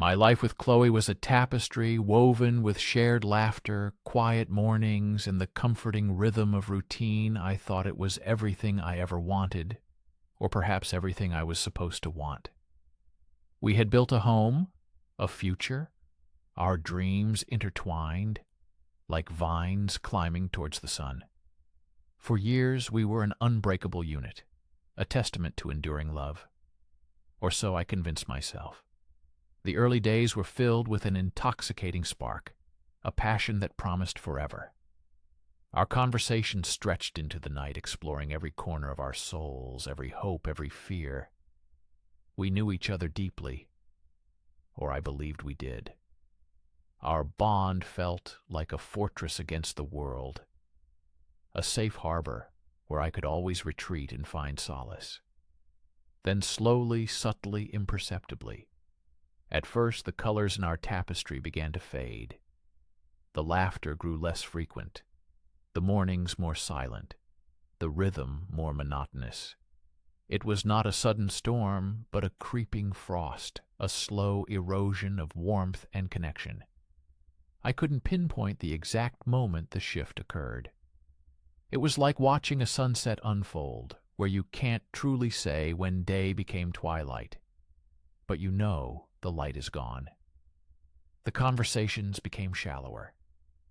My life with Chloe was a tapestry woven with shared laughter, quiet mornings, and the comforting rhythm of routine. I thought it was everything I ever wanted, or perhaps everything I was supposed to want. We had built a home, a future, our dreams intertwined, like vines climbing towards the sun. For years we were an unbreakable unit, a testament to enduring love. Or so I convinced myself. The early days were filled with an intoxicating spark, a passion that promised forever. Our conversation stretched into the night, exploring every corner of our souls, every hope, every fear. We knew each other deeply, or I believed we did. Our bond felt like a fortress against the world, a safe harbor where I could always retreat and find solace. Then slowly, subtly, imperceptibly, at first the colors in our tapestry began to fade. The laughter grew less frequent, the mornings more silent, the rhythm more monotonous. It was not a sudden storm, but a creeping frost, a slow erosion of warmth and connection. I couldn't pinpoint the exact moment the shift occurred. It was like watching a sunset unfold, where you can't truly say when day became twilight, but you know the light is gone. The conversations became shallower,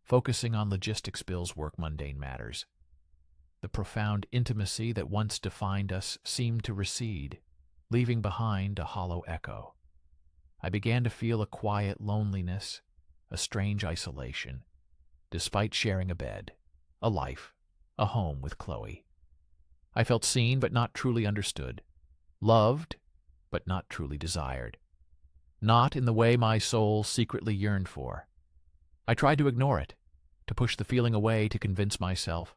focusing on logistics, bills, work, mundane matters. The profound intimacy that once defined us seemed to recede, leaving behind a hollow echo. I began to feel a quiet loneliness, a strange isolation, despite sharing a bed, a life, a home with Chloe. I felt seen but not truly understood, loved but not truly desired. Not in the way my soul secretly yearned for. I tried to ignore it, to push the feeling away, to convince myself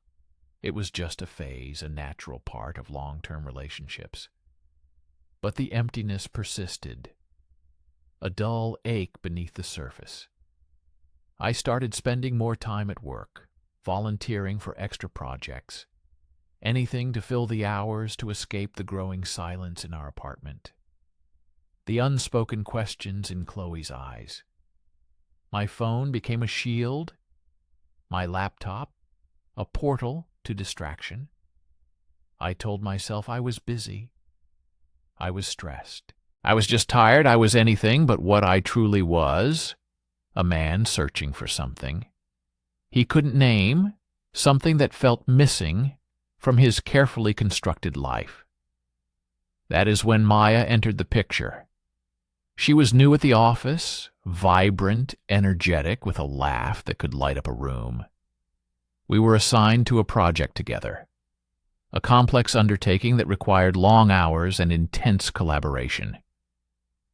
it was just a phase, a natural part of long-term relationships. But the emptiness persisted, a dull ache beneath the surface. I started spending more time at work, volunteering for extra projects, anything to fill the hours, to escape the growing silence in our apartment. The unspoken questions in Chloe's eyes. My phone became a shield, my laptop a portal to distraction. I told myself I was busy. I was stressed. I was just tired. I was anything but what I truly was, a man searching for something he couldn't name, something that felt missing from his carefully constructed life. That is when Maya entered the picture. She was new at the office, vibrant, energetic, with a laugh that could light up a room. We were assigned to a project together, a complex undertaking that required long hours and intense collaboration.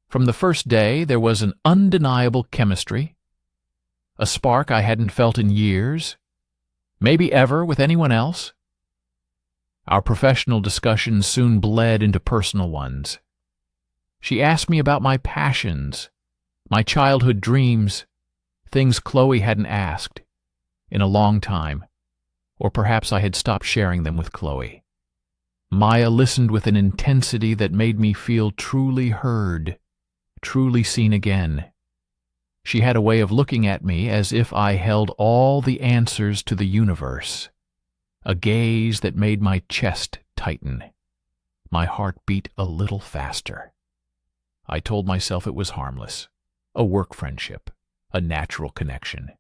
From the first day, there was an undeniable chemistry, a spark I hadn't felt in years, maybe ever with anyone else. Our professional discussions soon bled into personal ones. She asked me about my passions, my childhood dreams, things Chloe hadn't asked in a long time, or perhaps I had stopped sharing them with Chloe. Maya listened with an intensity that made me feel truly heard, truly seen again. She had a way of looking at me as if I held all the answers to the universe, a gaze that made my chest tighten. My heart beat a little faster. I told myself it was harmless, a work friendship, a natural connection.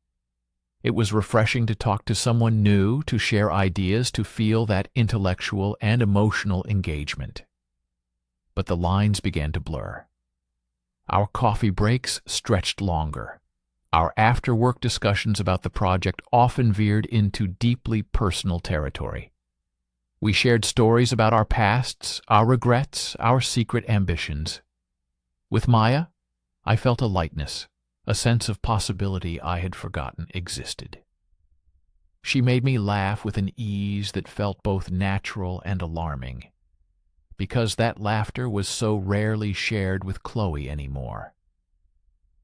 It was refreshing to talk to someone new, to share ideas, to feel that intellectual and emotional engagement. But the lines began to blur. Our coffee breaks stretched longer. Our after-work discussions about the project often veered into deeply personal territory. We shared stories about our pasts, our regrets, our secret ambitions. With Maya, I felt a lightness, a sense of possibility I had forgotten existed. She made me laugh with an ease that felt both natural and alarming, because that laughter was so rarely shared with Chloe anymore.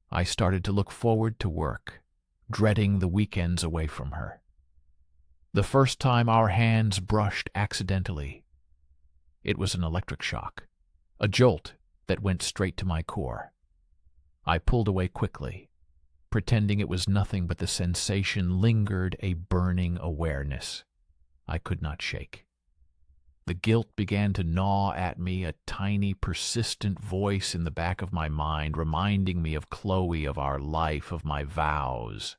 I started to look forward to work, dreading the weekends away from her. The first time our hands brushed accidentally, it was an electric shock, a jolt that went straight to my core. I pulled away quickly, pretending it was nothing, but the sensation lingered, a burning awareness I could not shake. The guilt began to gnaw at me, a tiny, persistent voice in the back of my mind reminding me of Chloe, of our life, of my vows.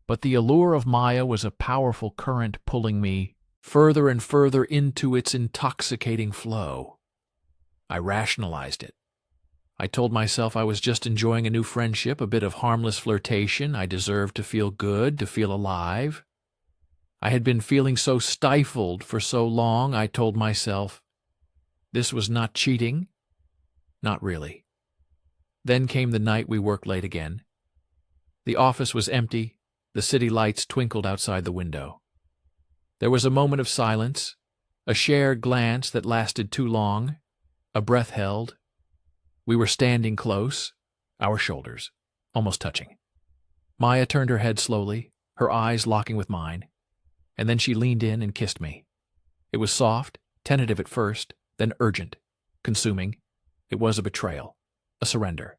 But the allure of Maya was a powerful current pulling me further and further into its intoxicating flow. I rationalized it. I told myself I was just enjoying a new friendship, a bit of harmless flirtation. I deserved to feel good, to feel alive. I had been feeling so stifled for so long, I told myself. This was not cheating. Not really. Then came the night we worked late again. The office was empty. The city lights twinkled outside the window. There was a moment of silence, a shared glance that lasted too long, a breath held. We were standing close, our shoulders almost touching. Maya turned her head slowly, her eyes locking with mine, and then she leaned in and kissed me. It was soft, tentative at first, then urgent, consuming. It was a betrayal, a surrender,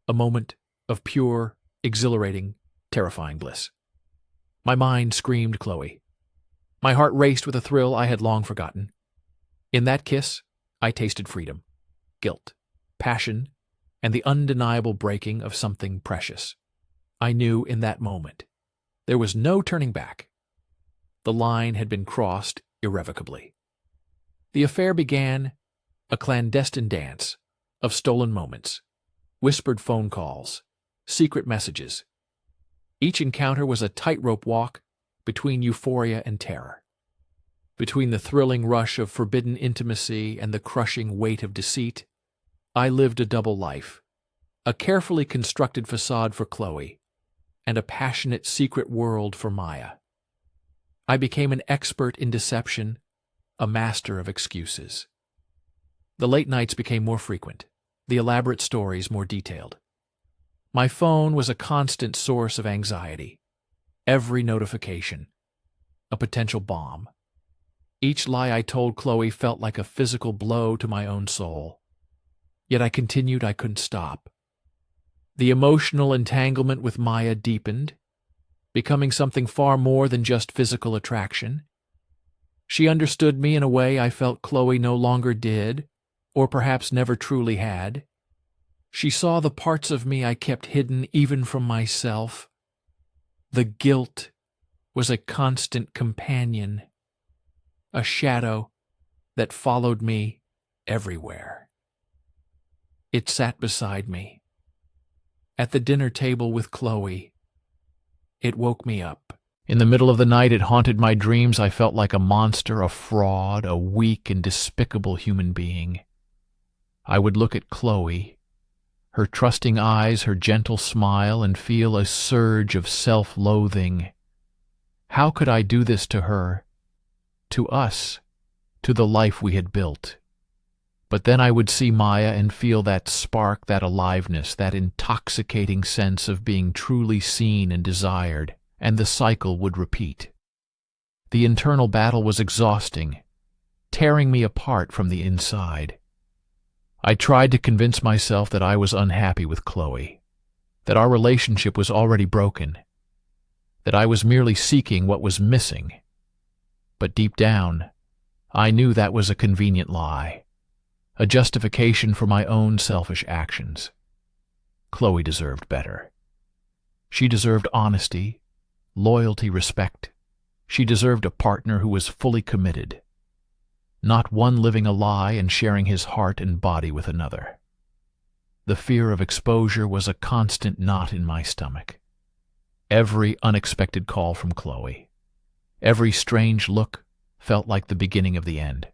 a moment of pure, exhilarating, terrifying bliss. My mind screamed Chloe. My heart raced with a thrill I had long forgotten. In that kiss, I tasted freedom, guilt, passion, and the undeniable breaking of something precious. I knew in that moment there was no turning back. The line had been crossed irrevocably. The affair began, a clandestine dance of stolen moments, whispered phone calls, secret messages. Each encounter was a tightrope walk between euphoria and terror, between the thrilling rush of forbidden intimacy and the crushing weight of deceit. I lived a double life, a carefully constructed facade for Chloe, and a passionate secret world for Maya. I became an expert in deception, a master of excuses. The late nights became more frequent, the elaborate stories more detailed. My phone was a constant source of anxiety. Every notification, a potential bomb. Each lie I told Chloe felt like a physical blow to my own soul. Yet I continued, I couldn't stop. The emotional entanglement with Maya deepened, becoming something far more than just physical attraction. She understood me in a way I felt Chloe no longer did, or perhaps never truly had. She saw the parts of me I kept hidden even from myself. The guilt was a constant companion, a shadow that followed me everywhere. It sat beside me. At the dinner table with Chloe, it woke me up. In the middle of the night, it haunted my dreams. I felt like a monster, a fraud, a weak and despicable human being. I would look at Chloe, her trusting eyes, her gentle smile, and feel a surge of self-loathing. How could I do this to her, to us, to the life we had built? But then I would see Maya and feel that spark, that aliveness, that intoxicating sense of being truly seen and desired, and the cycle would repeat. The internal battle was exhausting, tearing me apart from the inside. I tried to convince myself that I was unhappy with Chloe, that our relationship was already broken, that I was merely seeking what was missing. But deep down, I knew that was a convenient lie, a justification for my own selfish actions. Chloe deserved better. She deserved honesty, loyalty, respect. She deserved a partner who was fully committed, not one living a lie and sharing his heart and body with another. The fear of exposure was a constant knot in my stomach. Every unexpected call from Chloe, every strange look felt like the beginning of the end.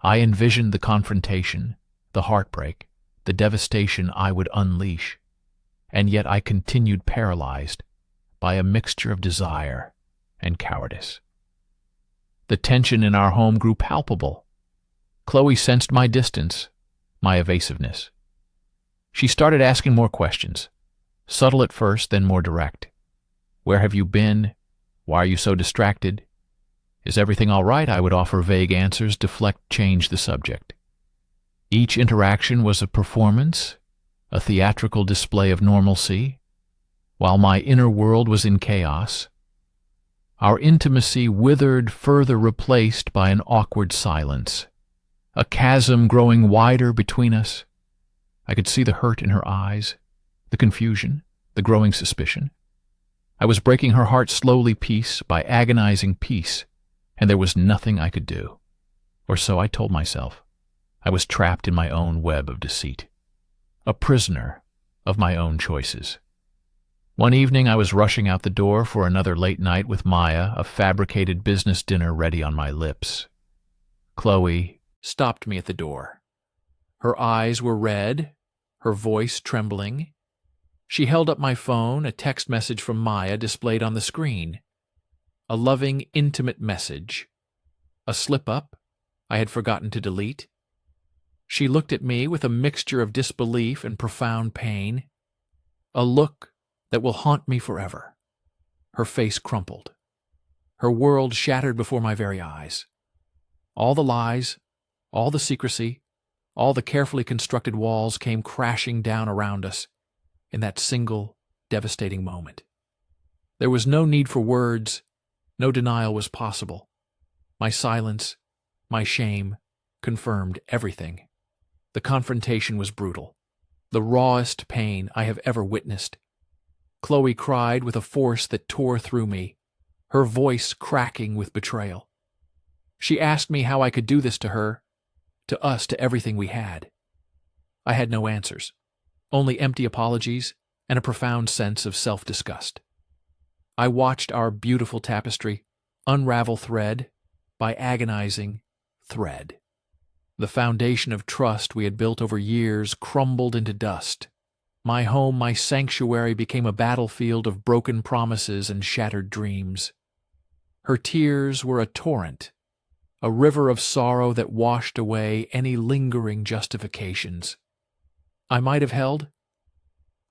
I envisioned the confrontation, the heartbreak, the devastation I would unleash, and yet I continued paralyzed by a mixture of desire and cowardice. The tension in our home grew palpable. Chloe sensed my distance, my evasiveness. She started asking more questions, subtle at first, then more direct. Where have you been? Why are you so distracted? Is everything all right? I would offer vague answers, deflect, change the subject. Each interaction was a performance, a theatrical display of normalcy, while my inner world was in chaos. Our intimacy withered, further replaced by an awkward silence, a chasm growing wider between us. I could see the hurt in her eyes, the confusion, the growing suspicion. I was breaking her heart slowly, piece by agonizing piece, and there was nothing I could do. Or so I told myself. I was trapped in my own web of deceit, a prisoner of my own choices. One evening I was rushing out the door for another late night with Maya, a fabricated business dinner ready on my lips. Chloe stopped me at the door. Her eyes were red, her voice trembling. She held up my phone, a text message from Maya displayed on the screen. A loving, intimate message. A slip-up I had forgotten to delete. She looked at me with a mixture of disbelief and profound pain. A look that will haunt me forever. Her face crumpled. Her world shattered before my very eyes. All the lies, all the secrecy, all the carefully constructed walls came crashing down around us in that single, devastating moment. There was no need for words, no denial was possible. My silence, my shame, confirmed everything. The confrontation was brutal, the rawest pain I have ever witnessed. Chloe cried with a force that tore through me, her voice cracking with betrayal. She asked me how I could do this to her, to us, to everything we had. I had no answers, only empty apologies and a profound sense of self-disgust. I watched our beautiful tapestry unravel thread by agonizing thread. The foundation of trust we had built over years crumbled into dust. My home, my sanctuary, became a battlefield of broken promises and shattered dreams. Her tears were a torrent, a river of sorrow that washed away any lingering justifications I might have held.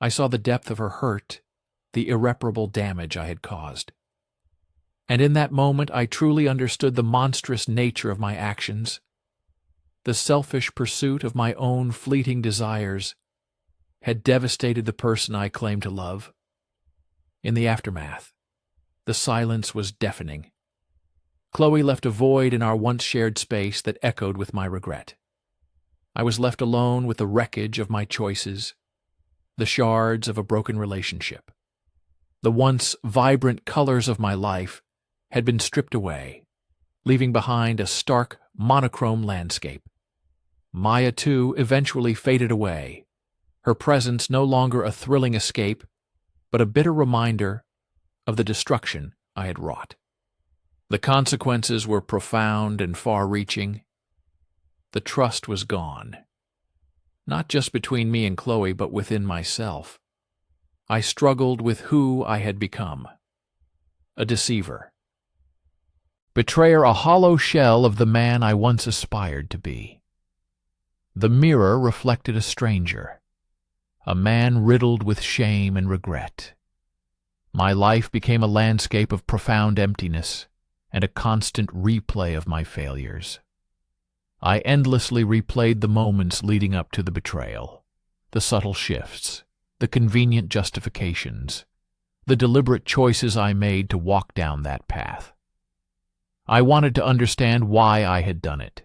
I saw the depth of her hurt, the irreparable damage I had caused. And in that moment I truly understood the monstrous nature of my actions. The selfish pursuit of my own fleeting desires had devastated the person I claimed to love. In the aftermath, the silence was deafening. Chloe left a void in our once shared space that echoed with my regret. I was left alone with the wreckage of my choices, the shards of a broken relationship. The once vibrant colors of my life had been stripped away, leaving behind a stark, monochrome landscape. Maya, too, eventually faded away, her presence no longer a thrilling escape, but a bitter reminder of the destruction I had wrought. The consequences were profound and far-reaching. The trust was gone, not just between me and Chloe, but within myself. I struggled with who I had become, a deceiver. Betrayer, a hollow shell of the man I once aspired to be. The mirror reflected a stranger, a man riddled with shame and regret. My life became a landscape of profound emptiness and a constant replay of my failures. I endlessly replayed the moments leading up to the betrayal, the subtle shifts, the convenient justifications, the deliberate choices I made to walk down that path. I wanted to understand why I had done it,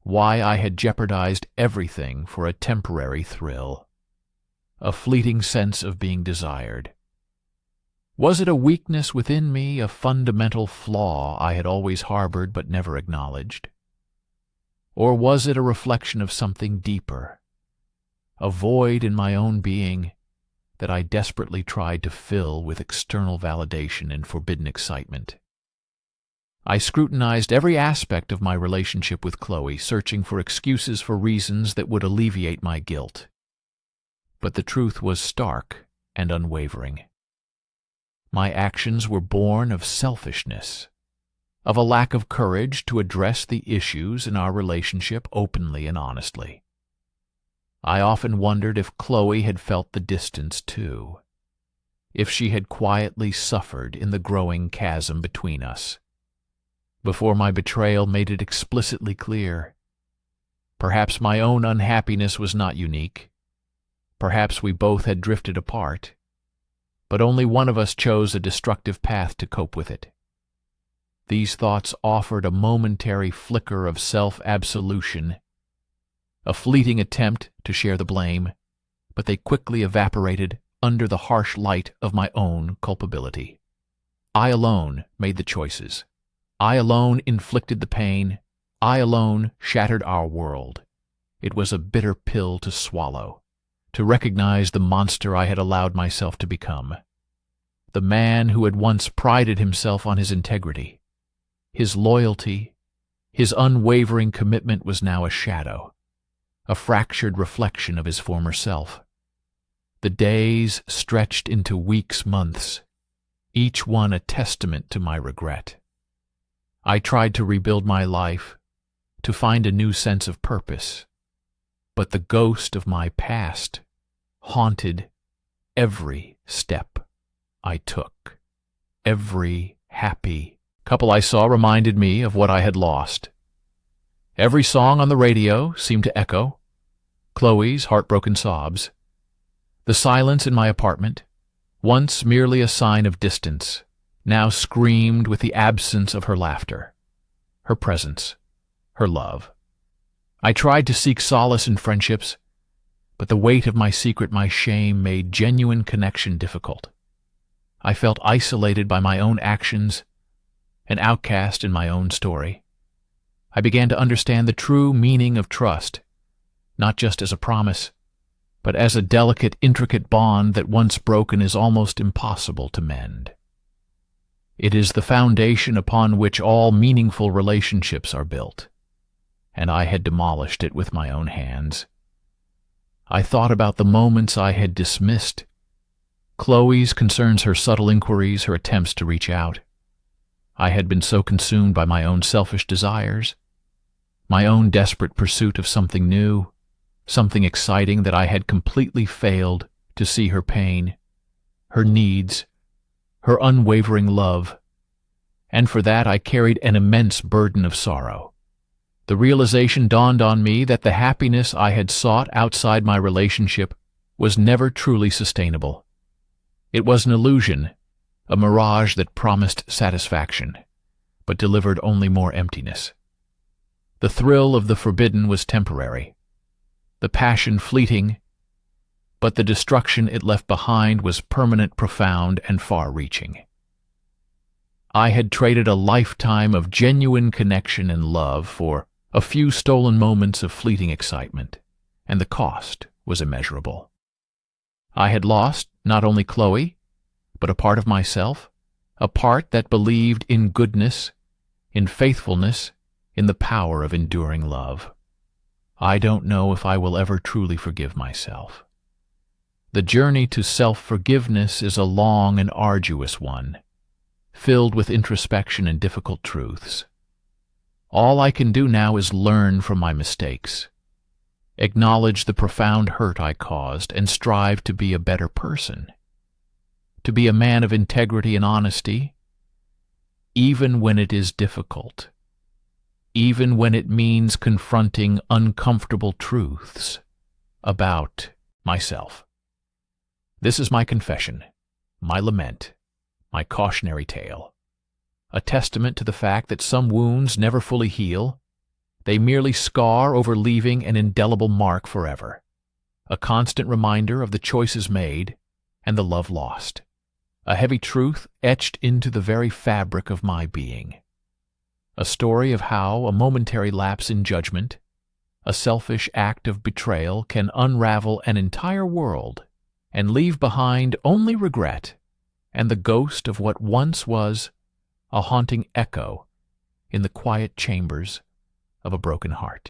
why I had jeopardized everything for a temporary thrill, a fleeting sense of being desired. Was it a weakness within me, a fundamental flaw I had always harbored but never acknowledged? Or was it a reflection of something deeper, a void in my own being that I desperately tried to fill with external validation and forbidden excitement? I scrutinized every aspect of my relationship with Chloe, searching for excuses for reasons that would alleviate my guilt. But the truth was stark and unwavering. My actions were born of selfishness, of a lack of courage to address the issues in our relationship openly and honestly. I often wondered if Chloe had felt the distance too, if she had quietly suffered in the growing chasm between us. Before my betrayal made it explicitly clear, perhaps my own unhappiness was not unique. Perhaps we both had drifted apart, but only one of us chose a destructive path to cope with it. These thoughts offered a momentary flicker of self-absolution, a fleeting attempt to share the blame, but they quickly evaporated under the harsh light of my own culpability. I alone made the choices. I alone inflicted the pain. I alone shattered our world. It was a bitter pill to swallow, to recognize the monster I had allowed myself to become. The man who had once prided himself on his integrity, his loyalty, his unwavering commitment was now a shadow, a fractured reflection of his former self. The days stretched into weeks, months, each one a testament to my regret. I tried to rebuild my life, to find a new sense of purpose, but the ghost of my past haunted every step I took. Every happy couple I saw reminded me of what I had lost. Every song on the radio seemed to echo Chloe's heartbroken sobs. The silence in my apartment, once merely a sign of distance, now screamed with the absence of her laughter, her presence, her love. I tried to seek solace in friendships, but the weight of my secret, my shame, made genuine connection difficult. I felt isolated by my own actions, an outcast in my own story. I began to understand the true meaning of trust, not just as a promise, but as a delicate, intricate bond that once broken is almost impossible to mend. It is the foundation upon which all meaningful relationships are built, and I had demolished it with my own hands. I thought about the moments I had dismissed, Chloe's concerns, her subtle inquiries, her attempts to reach out. I had been so consumed by my own selfish desires, my own desperate pursuit of something new, something exciting, that I had completely failed to see her pain, her needs, her unwavering love, and for that I carried an immense burden of sorrow. The realization dawned on me that the happiness I had sought outside my relationship was never truly sustainable. It was an illusion, a mirage that promised satisfaction, but delivered only more emptiness. The thrill of the forbidden was temporary, the passion fleeting, but the destruction it left behind was permanent, profound, and far-reaching. I had traded a lifetime of genuine connection and love for a few stolen moments of fleeting excitement, and the cost was immeasurable. I had lost not only Chloe, but a part of myself, a part that believed in goodness, in faithfulness, in the power of enduring love. I don't know if I will ever truly forgive myself. The journey to self-forgiveness is a long and arduous one, filled with introspection and difficult truths. All I can do now is learn from my mistakes, acknowledge the profound hurt I caused, and strive to be a better person, to be a man of integrity and honesty, even when it is difficult, even when it means confronting uncomfortable truths about myself. This is my confession, my lament, my cautionary tale, a testament to the fact that some wounds never fully heal. They merely scar over, leaving an indelible mark forever, a constant reminder of the choices made and the love lost, a heavy truth etched into the very fabric of my being. A story of how a momentary lapse in judgment, a selfish act of betrayal, can unravel an entire world and leave behind only regret and the ghost of what once was a haunting echo in the quiet chambers of a broken heart.